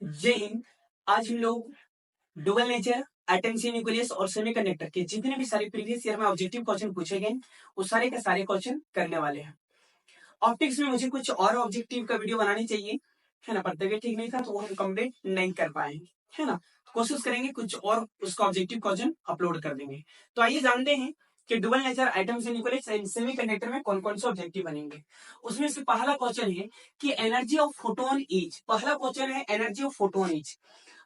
जय हिंद। आज हम लोग डुअल नेचर, एटम से न्यूक्लियस और सेमीकंडक्टर के जितने भी सारे प्रीवियस ईयर में ऑब्जेक्टिव क्वेश्चन पूछे गए वो सारे के सारे क्वेश्चन करने वाले हैं। ऑप्टिक्स में मुझे कुछ और ऑब्जेक्टिव का वीडियो बनानी चाहिए, है ना, पर तबियत ठीक नहीं था तो वो हम कंप्लीट नहीं कर पाए, है ना। कोशिश करेंगे कुछ और उसका ऑब्जेक्टिव क्वेश्चन अपलोड कर देंगे। तो आइए जानते हैं कि डुअल नेचर, एटम से न्यूक्लियस एंड सेमीकंडक्टर में कौन कौन से ऑब्जेक्टिव बनेंगे। उसमें से पहला क्वेश्चन है कि एनर्जी ऑफ फोटोन इज, पहला क्वेश्चन है एनर्जी ऑफ फोटोन इज।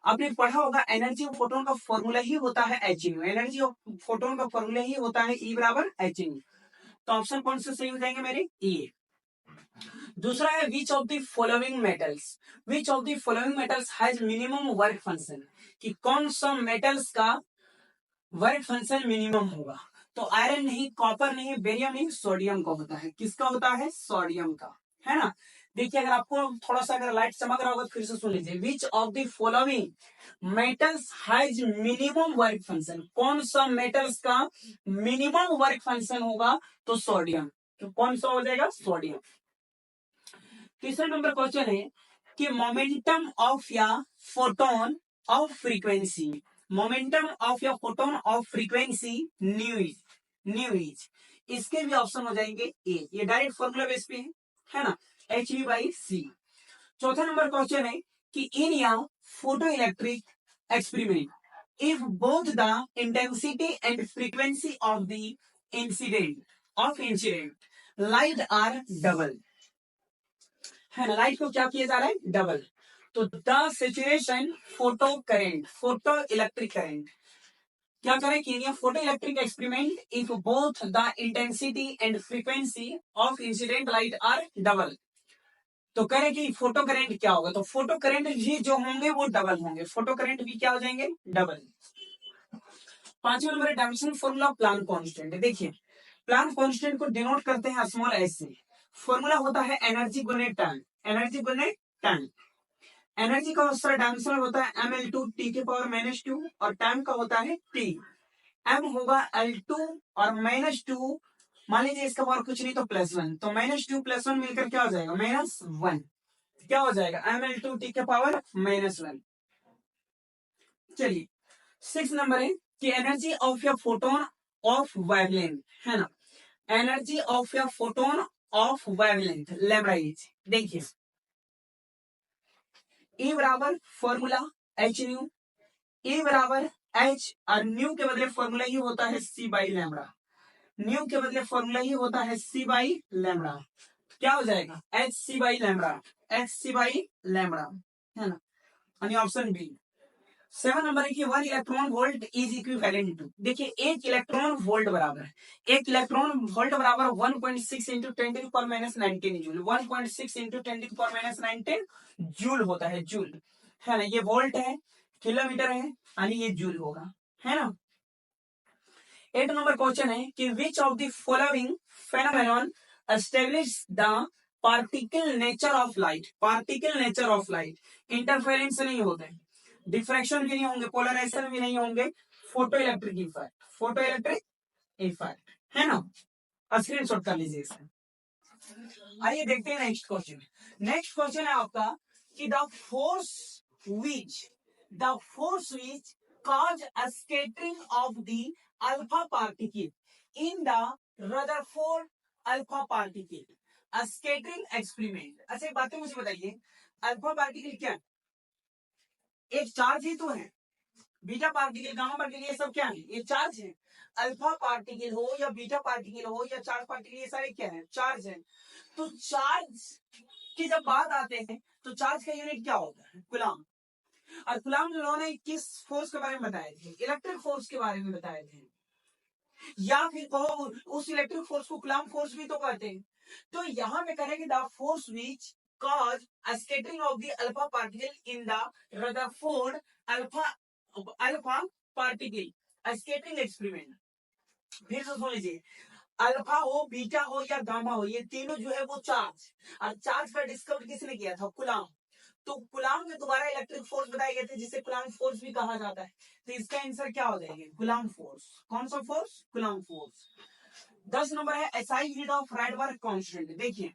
आपने पढ़ा होगा एनर्जी ऑफ फोटोन का फॉर्मूला ही होता है H new. Energy of photon का फॉर्मूला ही होता है ई बराबर एच न्यू। तो ऑप्शन कौन से सही हो जाएंगे मेरे? ये। दूसरा है विच of the following metals, which of the following metals has minimum work function, कि कौन सा मेटल्स का वर्क फंक्शन मिनिमम होगा। तो आयरन नहीं, कॉपर नहीं, बेरियम नहीं, सोडियम का होता है। किसका होता है? सोडियम का, है ना। देखिए अगर आपको थोड़ा सा अगर लाइट चमक रहा होगा फिर से सुन लीजिए। विच of the following metals has minimum work function, कौन सा मेटल्स का मिनिमम वर्क फंक्शन होगा? तो सोडियम। तो कौन सा हो जाएगा? सोडियम। तीसरा नंबर क्वेश्चन है कि मोमेंटम ऑफ या photon of frequency, momentum of या photon of frequency nu is. इसके भी ऑप्शन हो जाएंगे ए, ये डायरेक्ट फॉर्मूला बेस पे है ना, एच वी बाई सी। चौथा नंबर क्वेश्चन है कि in a photo electric experiment if both the intensity and frequency of the incident light are double, है ना। लाइट को क्या किया जा रहा है? डबल। तो the situation photo current, photo electric current क्या करें कि photo electric experiment if both the intensity and frequency of incident light are double. तो करें कि फोटो करेंट क्या होगा? तो फोटो करेंट भी जो होंगे वो डबल होंगे, फोटो करेंट भी क्या हो जाएंगे? डबल। पांचवा number dimension formula plan constant. देखिए प्लान कांस्टेंट को डिनोट करते हैं स्मॉल एस से। फॉर्मूला होता है एनर्जी गुने टाइम, एनर्जी गुने टाइम। एनर्जी का दूसरा डायमेंशन होता है ml2 t के पावर -2 और टाइम का होता है t। m होगा L2 और -2, मान लीजिए इसका पावर कुछ नहीं तो +1, तो -2 +1 मिलकर क्या हो जाएगा? -1। क्या हो जाएगा? ml2 t के पावर -1। चलिए 6 नंबर है कि एनर्जी ऑफ या फोटोन ऑफ वेवलेंथ, है ना, एनर्जी ऑफ या photon of wavelength lambda is. देखिए E बराबर फॉर्मूला एच न्यू, E बराबर एच और न्यू के बदले फॉर्मूला ही होता है सी बाई लैम्बडा, न्यू के बदले फॉर्मूला ही होता है सी बाई लैम्बडा। क्या हो जाएगा? H C by lambda, H C by lambda, है ना। यानी ऑप्शन बी। 7 नंबर है कि 1 electron volt is equivalent to. देखिए 1 इलेक्ट्रॉन वोल्ट बराबर है, 1 इलेक्ट्रॉन वोल्ट बराबर 1.6 into 10 to the power -19 joule, 1.6 into 10 to the power -19 joule होता है, जूल, है ना। ये वोल्ट है, किलोमीटर है, यानी ये जूल होगा, है ना। 8 नंबर क्वेश्चन है कि which of the following phenomenon establish the particle nature of light, particle nature of light. Interference नहीं होते, डिफ्रैक्शन भी नहीं होंगे, पोलराइजेशन भी नहीं होंगे, photo electric effect, photo electric effect, है ना। स्क्रीनशॉट कर लीजिए इसे। आइए देखते हैं नेक्स्ट क्वेश्चन। नेक्स्ट क्वेश्चन है आपका कि the force which cause a scattering of the alpha particle in the Rutherford alpha particle a scattering experiment। अच्छा बातें मुझे बताइए, अल्फा पार्टिकल क्या है? एक चार्ज ही तो है। बीटा पार्टिकल, गामा पार्टिकल, ये सब क्या है? ये चार्ज है। अल्फा पार्टिकल हो या बीटा पार्टिकल हो या चार्ज पार्टिकल, ये सारे क्या है? चार्ज है। तो चार्ज की जब बात आते हैं तो चार्ज का यूनिट क्या होता है? कूलम। और कूलम लॉ ने किस फोर्स के बारे में बताए थे? इलेक्ट्रिक फोर्स के बारे में बताए थे, या फिर कहो उस इलेक्ट्रिक फोर्स को कूलम फोर्स भी तो कहते हैं। तो यहां पे करेंगे the force which cause a scattering of the alpha particle in the Rutherford alpha particle a scattering experiment। फिर से सुन लीजिए, अल्फा हो, बीटा हो या गामा हो, ये तीनों जो है वो चार्ज, और चार्ज का डिस्कवर किसने किया था? कूलम। तो कूलम के द्वारा इलेक्ट्रिक फोर्स बताए गए थे जिसे कूलम फोर्स भी कहा जाता है। तो इसका आंसर क्या हो जाएगा? Coulomb force. कौन सा फोर्स? Coulomb force. 10 नंबर है SI unit of Rydberg constant. देखिए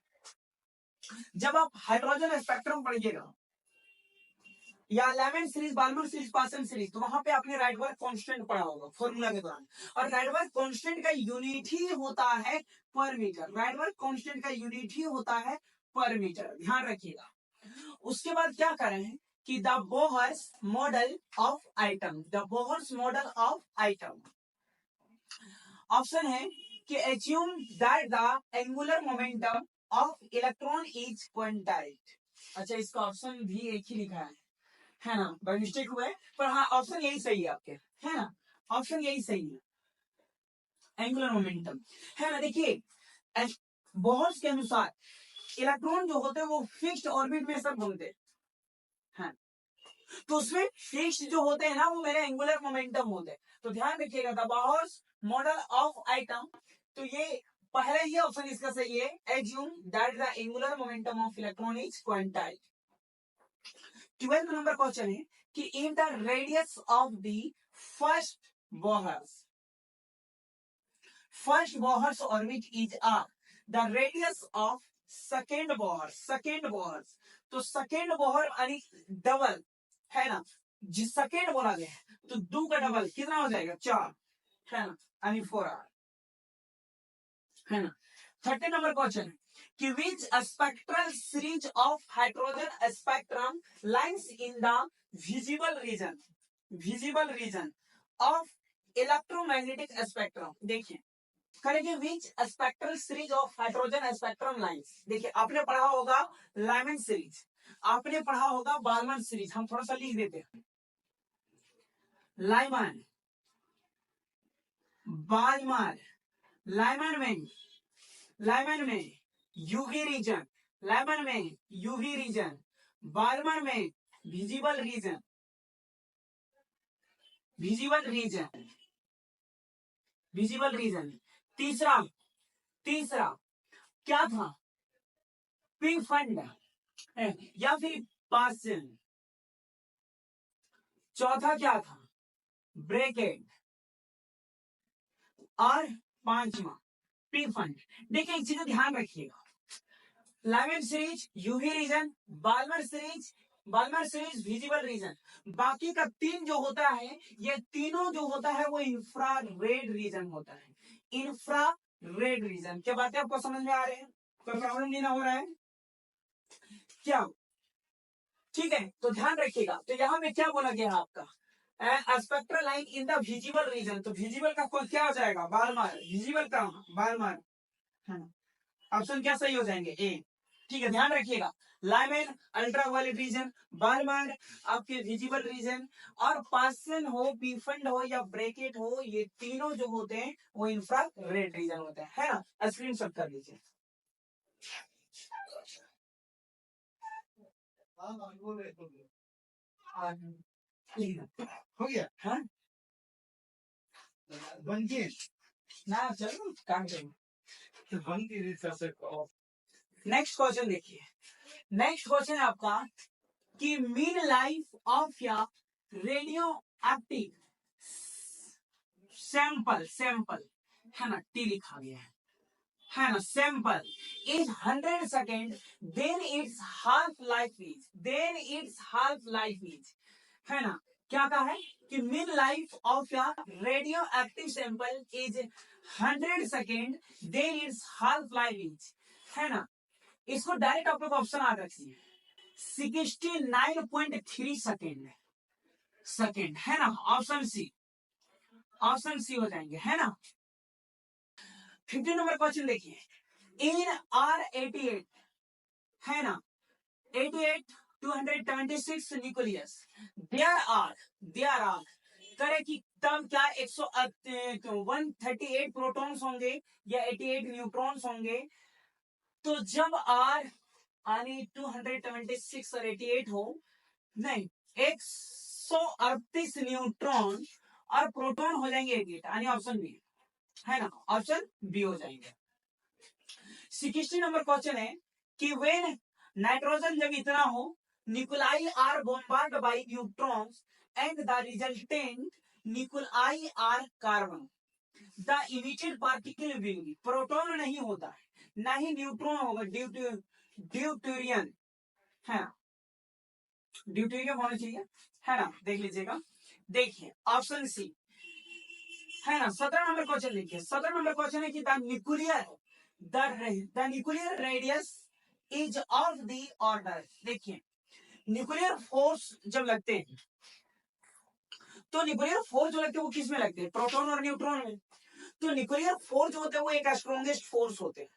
जब आप हाइड्रोजन स्पेक्ट्रम पढ़िएगा या लेमन सीरीज, बाल्मर सीरीज, पासन सीरीज, तो वहां पे आपने राइडबर्ग कांस्टेंट पढ़ा होगा फॉर्मूला के दौरान। और राइडबर्ग कांस्टेंट का यूनिट ही होता है पर मीटर। राइडबर्ग कांस्टेंट का यूनिट ही होता है पर मीटर, ध्यान रखिएगा। उसके बाद क्या करें हैं कि the Bohr's model of item, the Bohr's model of item. Option है कि assume that the angular momentum of electron is quantized। अच्छा, इसका ऑप्शन भी एक ही लिखा है ना, बाय मिस्टेक हुआ है, पर हाँ ऑप्शन यही सही है आपके, है ना, ऑप्शन यही सही है, एंगुलर मोमेंटम, है ना। देखिए बोहर्स के अनुसार इलेक्ट्रॉन जो होते हैं वो फिक्स्ड ऑर्बिट में सब घूमते हैं, तो उसमें फिक्स्ड जो होते हैं ना वो मेरे एंगुलर मोमेंटम होते हैं। तो ध्यान रखिएगा the Bohr's model of item, तो ये पहले ही ऑप्शन इसका सही है, assume that the angular momentum of electron is quantized। 12th number question है कि in the radius of the first Bohr's orbit is r, the radius of second Bohr's, तो second Bohr यानी डबल, है ना, जिस सेकेंड बोला गया है तो 2 का डबल कितना हो जाएगा 4, है ना, यानी 4r, है ना। 30 नंबर क्वेश्चन है कि which spectral series of hydrogen spectrum lies in the visible region of electromagnetic spectrum। देखिए करेंगे which spectral series of hydrogen spectrum lines। देखिए आपने पढ़ा होगा लाइमन सीरीज, आपने पढ़ा होगा बालमन सीरीज, हम थोड़ा सा लिख देते हैं, लाइमन, बालमन, लाइमन में यूवी रीजन, लाइमन में यूवी रीजन, बालमन में विजिबल रीजन। तीसरा क्या था, पिंक फंड या फिर पासन। चौथा क्या था, ब्रैकेट, और पांचवा पिंक फंड। देखिए एक चीज ध्यान रखिएगा, Lyman series UV region, Balmer series visible region, बाकी का 3 जो होता है ये तीनों जो होता है वो इंफ्रारेड रीजन होता है, इंफ्रारेड रीजन। क्या बातें आपको समझ में आ रहे हैं, कोई प्रॉब्लम नहीं ना हो रहा है क्या, ठीक है। तो ध्यान रखिएगा, तो यहाँ पे क्या बोला गया आपका spectral line in the visible region, तो विजिबल का कोई क्या हो जाएगा बालमर, विजिबल का बालमर, है ना, ऑप्शन क्या सही हो जाएंगे ए, ठीक है। ध्यान रखिएगा लाइमन अल्ट्रावायलेट रीजन, बालमर आपके विजिबल रीजन, और पासन हो, पीफंड हो या ब्रैकेट हो, ये तीनों जो होते हैं वो इंफ्रारेड रीजन होते हैं, है ना। स्क्रीनशॉट कर लीजिए। हो गया, हाँ बनके ना चलो काम करेंगे। नेक्स्ट क्वेश्चन देखिए, नेक्स्ट क्वेश्चन है आपका कि mean life of a radio active sample, है ना, टी लिखा गया है ना, sample is 100 second, then its half life is, है ना। क्या कहा है कि mean life of a radio active sample is 100 second, then its half life is, है ना। इसको डायरेक्ट आप लोग ऑप्शन आ रखिए 69.3 सेकेंड, है ना, ऑप्शन सी हो जाएंगे, है ना। 15 नंबर क्वेश्चन देखिए, इन R88, है ना, 88 226 न्यूक्लियस, देयर आर करे कि तब क्या 138 प्रोटॉन्स होंगे या 88 न्यूट्रॉन्स होंगे, तो जब R यानी 226 और 88 हो, नहीं 138 न्यूट्रॉन और प्रोटॉन हो जाएंगे 88, यानी ऑप्शन बी, है ना, ऑप्शन बी हो जाएंगे। 60 नंबर क्वेश्चन है कि व्हेन नाइट्रोजन जब इतना हो, nuclei are bombard by neutrons and the resultant nuclei are carbon, the emitted particle will be, proton नहीं होता है ना ही न्यूट्रॉन होगा, ड्यूटेरियन, है ड्यूटेरियम होना चाहिए, है ना, देख लीजिएगा। देखिए ऑप्शन सी, है ना। 17 नंबर क्वेश्चन देखिए, 17 नंबर क्वेश्चन है कि the nuclear radius is of the order. देखिए न्यूक्लियर फोर्स जब लगते हैं तो न्यूक्लियर फोर्स जो लगते हैं वो किस में लगते हैं, प्रोटॉन और न्यूट्रॉन में। तो न्यूक्लियर फोर्स जो होते हैं वो एक स्ट्रॉन्गेस्ट फोर्स होते हैं,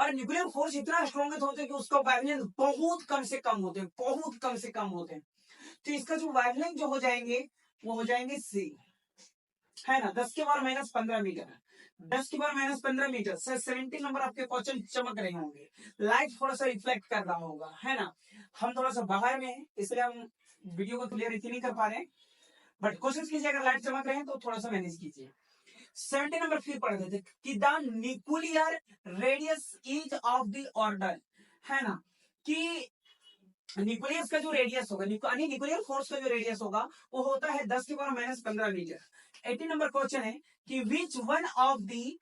और न्यूक्लियर फोर्स इतना स्ट्रॉन्ग होते हैं कि उसका वेवलेंथ बहुत कम से कम होते हैं, बहुत कम से कम होते हैं। तो इसका जो वेवलेंथ जो हो जाएंगे वो हो जाएंगे सी, है ना, 10 के पावर माइनस 15 मीटर, 10 के power minus 15 metre. Sir 70 number आपके क्वेश्चन चमक रहे होंगे, लाइट थोड़ा सा रिफ्लेक्ट कर रहा होगा, है ना। हम थोड़ा सा बाहर में हैं इसलिए हम वीडियो को क्लियर नहीं कर पा रहे हैं, बट कोशिश कीजिए अगर लाइट चमक रहे हैं तो थोड़ा सा मैनेज कीजिए। 70 नंबर फिर पढ़ देते कि the nuclear radius is of the order, है ना, कि न्यूक्लियस का जो रेडियस होगा, न्यूक्लियर फोर्स का जो रेडियस होगा वो होता है 10 के power minus 15 metre. 80 number question है कि which one of the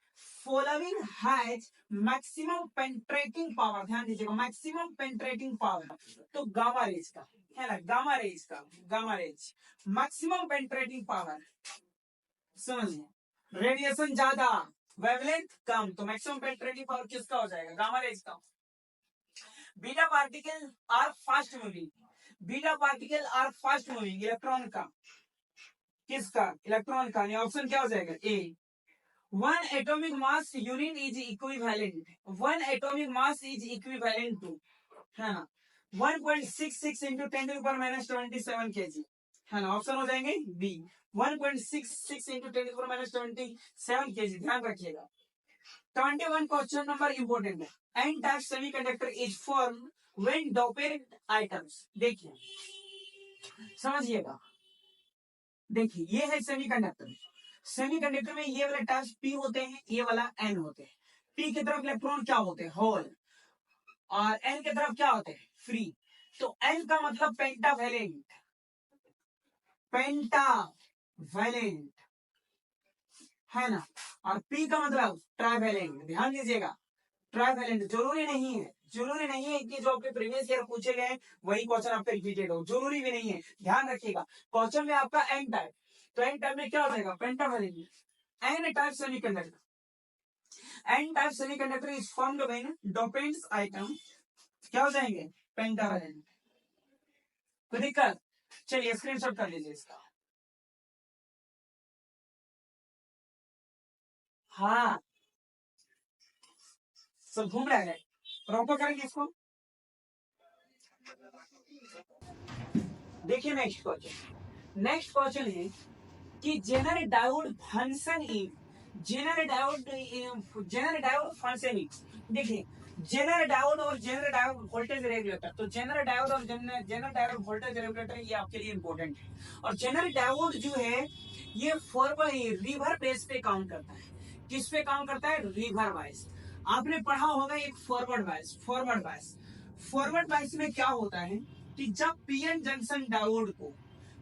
following has maximum penetrating power. ध्यान दीजिएगा, मैक्सिमम पेनिट्रेटिंग पावर, तो गामा रेज का, है ना, gamma rays maximum penetrating power. समझिए, रेडिएशन ज्यादा, वेवलेंथ कम, तो मैक्सिमम पेनिट्रेटिंग पावर किसका हो जाएगा, गामा रेज का। Beta particle are fast moving, beta particle are fast moving, electron का, किसका, इलेक्ट्रॉन का। ऑप्शन क्या हो जाएगा, A. One atomic mass unit is equivalent, one atomic mass is equivalent to, है ना, 1.66 into 10 to power minus 27 KG, है ना। ऑप्शन हो जाएंगे B, 1.66 into 10 to power minus 27 KG. ध्यान रखिएगा। 21 क्वेश्चन नंबर इंपोर्टेंट है, N type semiconductor is form when doped items. देखिए समझिएगा, देखिए ये है सेमीकंडक्टर, सेमीकंडक्टर में ये वाला टाइप पी होते हैं, ये वाला एन होते हैं। पी की तरफ इलेक्ट्रॉन क्या होते हैं, होल, और एन की तरफ क्या होते हैं, फ्री। तो एन का मतलब पेंटावैलेंट, पेंटावैलेंट, है ना, और पी का मतलब ट्राइवैलेंट। ध्यान दीजिएगा, ट्राइवैलेंट जरूरी नहीं है, जरूरी नहीं है कि जो आपके प्रीवियस ईयर पूछे गए वही क्वेश्चन आपका रिपीटेड हो, जरूरी भी नहीं है। ध्यान रखिएगा, क्वेश्चन में आपका एन टाइप, तो एन टाइप में क्या हो जाएगा, pentavalent. N type semiconductor, N type semiconductor is formed when dopants atom क्या हो जाएंगे, पेंटावैलेंट। तो दिक्कत, चलिए स्क्रीनशॉट कर लीजिए इसका। हाँ सब घूम रहा है, प्रॉपर करेंगे इसको। देखिए नेक्स्ट क्वेश्चन, नेक्स्ट क्वेश्चन है कि zener diode function in, zener diode function in. देखिए जेनर डायोड और जेनर डायोड वोल्टेज रेगुलेटर, तो जेनर डायोड और जेनर डायोड वोल्टेज रेगुलेटर ये आपके लिए इंपॉर्टेंट है। और जेनर डायोड जो है ये रिवर बेस पे काम करता है, किस पे काम करता है, रिवर वाइज। आपने पढ़ा होगा एक forward wise, forward wise, forward wise में क्या होता है कि जब पीएन जंक्शन डायोड को,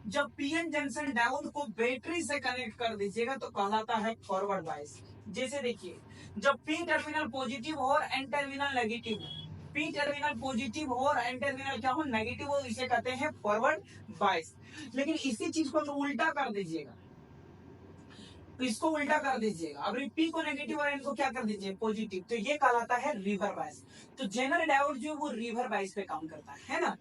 जब पीएन जंक्शन डायोड को बैटरी से कनेक्ट कर दीजिएगा तो कहलाता है फॉरवर्ड बायस। जैसे देखिए जब पी टर्मिनल पॉजिटिव हो और एन टर्मिनल नेगेटिव हो, पी टर्मिनल पॉजिटिव हो और एन टर्मिनल क्या हो, नेगेटिव हो, इसे कहते हैं फॉरवर्ड बायस। लेकिन इसी चीज को तो उल्टा कर दीजिएगा, इसको उल्टा कर दीजिएगा, अब पी को नेगेटिव और एन को क्या कर दीजिए, पॉजिटिव, तो ये कहलाता है रिवर बायस। तो जेनर डायोड जो वो रिवर बायस पे काम करता है ना।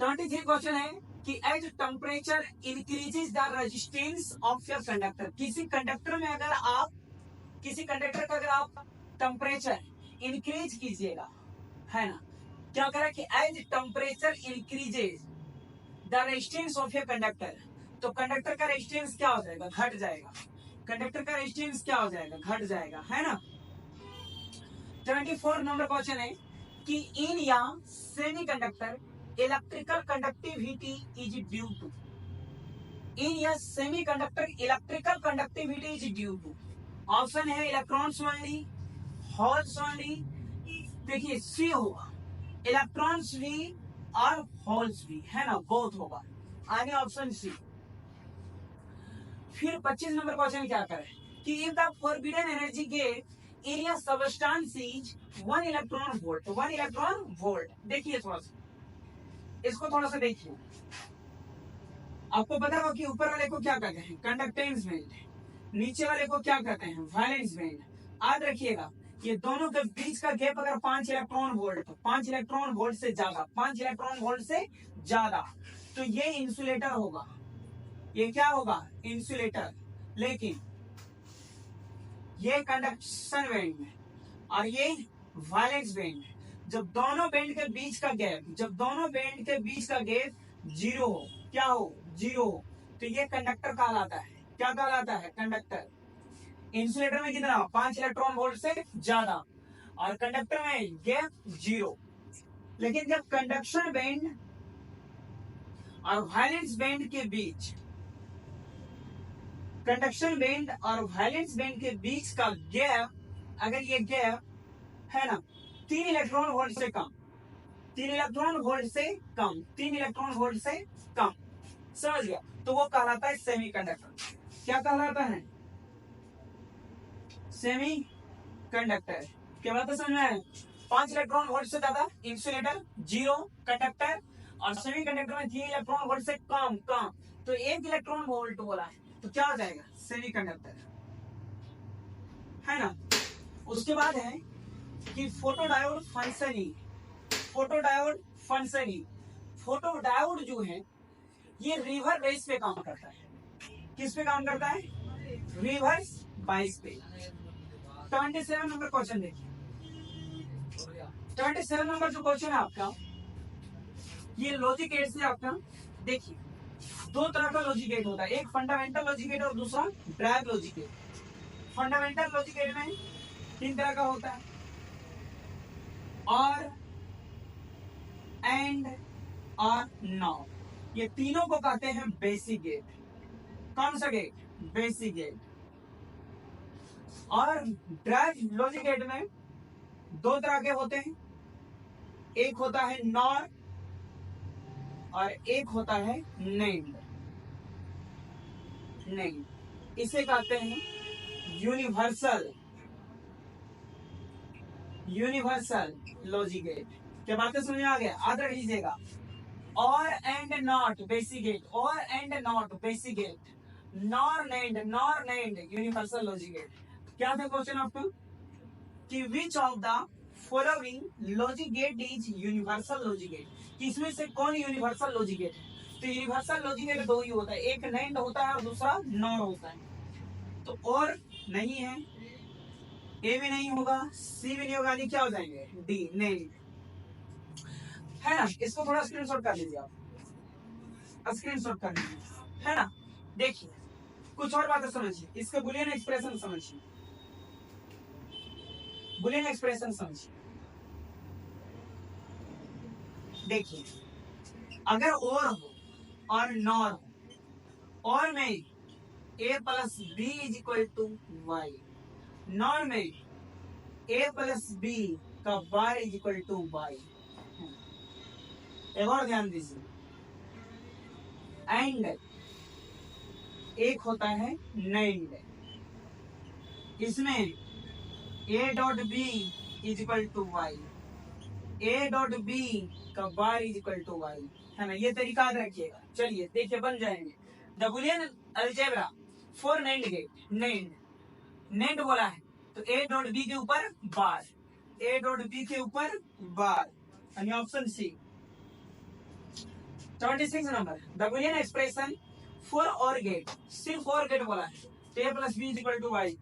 23 क्वेश्चन है कि as temperature increases the resistance of your conductor. किसी कंडक्टर में अगर आप, किसी कंडक्टर का अगर आप टेम्परेचर इंक्रीज कीजिएगा, है ना, क्या करा कि as temperature increases the resistance of your conductor, तो कंडक्टर का रेजिस्टेंस क्या हो जाएगा, घट जाएगा, कंडक्टर का रेजिस्टेंस क्या हो जाएगा, घट जाएगा, है ना। 24 नंबर क्वेश्चन है कि इन या semiconductor electrical conductivity is due to, in या semiconductor electrical conductivity is due to. Option है इलेक्ट्रॉन्स ओनली, होल्स ओनली, देखिए सी होगा, इलेक्ट्रॉन्स भी और होल्स भी, है ना, बोथ होगा, आगे ऑप्शन सी। फिर 25 नंबर क्वेश्चन क्या करें कि if the forbidden energy get area substance is 1 electron volt, 1 electron volt. देखिए थोड़ा सा इसको थोड़ा सा देखिए, आपको पता होगा कि ऊपर वाले को क्या कहते हैं, कंडक्टेंस बैंड, नीचे वाले को क्या कहते हैं, वैलेंस बैंड। याद रखिएगा, ये दोनों के बीच का गैप अगर 5 इलेक्ट्रॉन वोल्ट, 5 इलेक्ट्रॉन वोल्ट से ज्यादा, 5 इलेक्ट्रॉन वोल्ट से ज्यादा, तो ये इंसुलेटर होगा। ये क्या होगा, इंसुलेटर। लेकिन ये कंडक्शन बैंड में और ये वैलेंस बैंड, जब दोनों बैंड के बीच का गैप, जब दोनों बैंड के बीच का गैप जीरो हो, क्या हो, जीरो हो, तो ये कंडक्टर कहलाता है। क्या कहलाता है, कंडक्टर। इंसुलेटर में कितना, 5 इलेक्ट्रॉन वोल्ट से ज्यादा, और कंडक्टर में गैप जीरो। लेकिन जब कंडक्शन बैंड और वैलेंस बैंड के बीच, कंडक्शन बैंड और वैलेंस बैंड के बीच का गैप, अगर ये गैप है ना 3 इलेक्ट्रॉन वोल्ट से कम, 3 इलेक्ट्रॉन वोल्ट से कम, 3 इलेक्ट्रॉन वोल्ट से कम, समझ गया, तो वो कहलाता है सेमीकंडक्टर। क्या कहलाता है, सेमी कंडक्टर। क्या बात है, समझ में आया? 5 इलेक्ट्रॉन वोल्ट से ज्यादा इंसुलेटर, जीरो कंडक्टर, और सेमी कंडक्टर में 3 इलेक्ट्रॉन वोल्ट से कम, तो 1 इलेक्ट्रॉन वोल्ट बोला है, तो क्या हो जाएगा, सेमी कंडक्टर, है ना। उसके बाद है कि photodiode functioning, photodiode functioning. Photodiode जो है ये रिवर्स बायस पे काम करता है। किस पे काम करता है, रिवर्स बायस पे। 27 नंबर क्वेश्चन देखिए, 27 नंबर जो क्वेश्चन है आपका, ये लॉजिक गेट से आपका, देखिए दो तरह का लॉजिक गेट होता है, एक फंडामेंटल लॉजिक गेट और दूसरा derived logic gate. Fundamental logic gate में 3 तरह का होता है, और एंड और नॉट, ये तीनों को कहते हैं बेसिक गेट। कौन सा गेट, बेसिक गेट। और ड्राइव लॉजिक गेट में 2 तरह के होते हैं, एक होता है नॉर और एक होता है नेम्ड। नेम्ड इसे कहते हैं यूनिवर्सल, यूनिवर्सल लॉजिक गेट। क्या बातें समझ में आ गया, याद रख लीजिएगा। Or and not basic gate, or and not basic gate, nor nand universal logic gate. क्या था क्वेश्चन आपका, कि which of the following logic gate is universal logic gate, कि इसमें से कौन यूनिवर्सल लॉजिक गेट है। तो यूनिवर्सल लॉजिक गेट 2 ही होता है, एक नेम्ड होता है और दूसरा नॉर होता है। तो और नहीं है, ए भी नहीं होगा, सी भी नहीं होगा, यानी क्या हो जाएंगे, डी नेम्ड, है ना। इसको थोड़ा स्क्रीनशॉट कर लीजिए आप, स्क्रीनशॉट कर लीजिए, है ना। देखिए कुछ और बातें समझिए, इसके बुलियन एक्सप्रेशन समझिए, बुलियन एक्सप्रेशन समझिए। देखिए अगर और हो और नॉर हो, और में a plus B is equal to Y, nor में a प्लस बी का bar is equal to Y. एक और ध्यान दीजिए, एंड एक होता है नेम्ड, इसमें a dot B is equal to Y, a dot B का bar is equal to Y, है ना। ये तरीका याद रखिएगा। चलिए देखिए बन जाएंगे the Boolean algebra for NAND gate. NAND बोला है तो a डॉट बी के ऊपर बार, a डॉट बी के ऊपर बार, यानी option C. 26 number the Boolean expression for OR gate, सिर्फ और गेट बोला है, तो a plus B is equal to Y,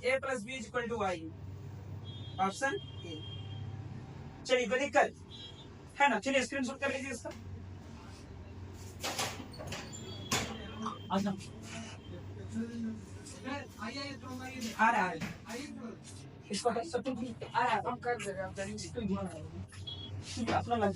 a plus B is equal to Y, option A. चलिए कोई दिक्कत है ना, चलिए स्क्रीनशॉट कर लीजिए इसका। आ रहा है इसको सब आ रहा है, कर दे रहा है अपना लग